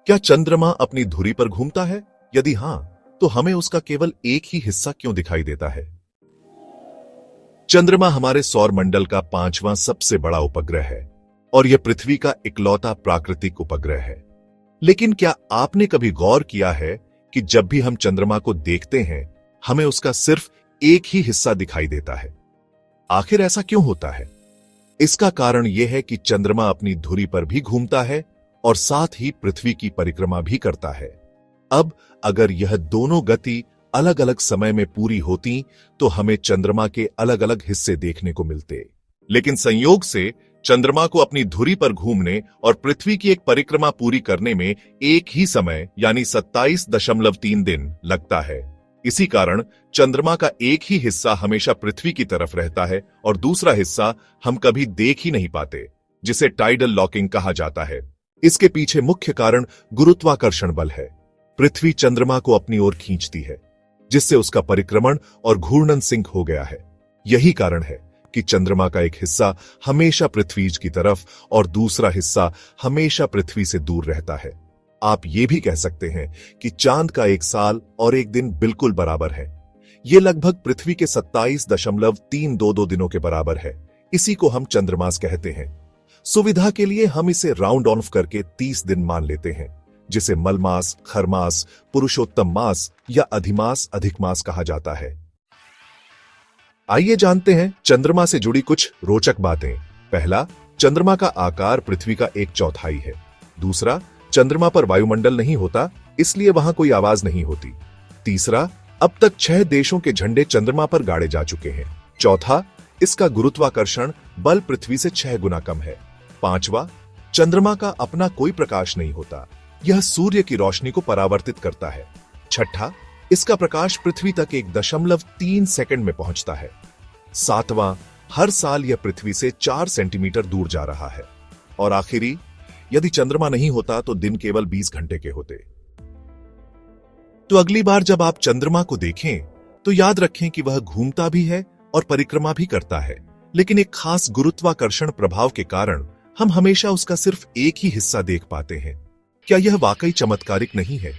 क्या चंद्रमा अपनी धुरी पर घूमता है? यदि हां, तो हमें उसका केवल एक ही हिस्सा क्यों दिखाई देता है? चंद्रमा हमारे सौर मंडल का 5वां सबसे बड़ा उपग्रह है और यह पृथ्वी का इकलौता प्राकृतिक उपग्रह है। लेकिन क्या आपने कभी गौर किया है कि जब भी हम चंद्रमा को देखते हैं, हमें उसका सिर्फ एक ही हिस्सा दिखाई देता है? आखिर ऐसा क्यों होता है? इसका कारण यह है कि चंद्रमा अपनी धुरी पर भी घूमता है और साथ ही पृथ्वी की परिक्रमा भी करता है। अब अगर यह दोनों गति अलग अलग समय में पूरी होती तो हमें चंद्रमा के अलग अलग हिस्से देखने को मिलते। लेकिन संयोग से चंद्रमा को अपनी धुरी पर घूमने और पृथ्वी की एक परिक्रमा पूरी करने में एक ही समय यानी 27.3 दिन लगता है। इसी कारण चंद्रमा का एक ही हिस्सा हमेशा पृथ्वी की तरफ रहता है और दूसरा हिस्सा हम कभी देख ही नहीं पाते, जिसे टाइडल लॉकिंग कहा जाता है। इसके पीछे मुख्य कारण गुरुत्वाकर्षण बल है। पृथ्वी चंद्रमा को अपनी ओर खींचती है, जिससे उसका परिक्रमण और घूर्णन सिंक हो गया है। यही कारण है कि चंद्रमा का एक हिस्सा हमेशा पृथ्वी की तरफ और दूसरा हिस्सा हमेशा पृथ्वी से दूर रहता है। आप ये भी कह सकते हैं कि चांद का एक साल और एक दिन बिल्कुल बराबर है। यह लगभग पृथ्वी के 27.322 दिनों के बराबर है। इसी को हम चंद्रमास कहते हैं। सुविधा के लिए हम इसे राउंड ऑफ करके 30 दिन मान लेते हैं, जिसे मलमास, खरमास, पुरुषोत्तम मास या अधिमास, अधिक मास कहा जाता है। आइए जानते हैं चंद्रमा से जुड़ी कुछ रोचक बातें। पहला, चंद्रमा का आकार पृथ्वी का 1/4 है। दूसरा, चंद्रमा पर वायुमंडल नहीं होता, इसलिए वहां कोई आवाज नहीं होती। तीसरा, अब तक 6 देशों के झंडे चंद्रमा पर गाड़े जा चुके हैं। चौथा, इसका गुरुत्वाकर्षण बल पृथ्वी से 6 गुना कम है। पांचवा, चंद्रमा का अपना कोई प्रकाश नहीं होता, यह सूर्य की रोशनी को परावर्तित करता है। छठा, इसका प्रकाश पृथ्वी तक 1.3 सेकंड में पहुंचता है। सातवां, हर साल यह पृथ्वी से 4 सेंटीमीटर दूर जा रहा है। और आखिरी, यदि चंद्रमा नहीं होता तो दिन केवल 20 घंटे के होते। तो अगली बार जब आप चंद्रमा को देखें तो याद रखें कि वह घूमता भी है और परिक्रमा भी करता है, लेकिन एक खास गुरुत्वाकर्षण प्रभाव के कारण हम हमेशा उसका सिर्फ एक ही हिस्सा देख पाते हैं। क्या यह वाकई चमत्कारिक नहीं है?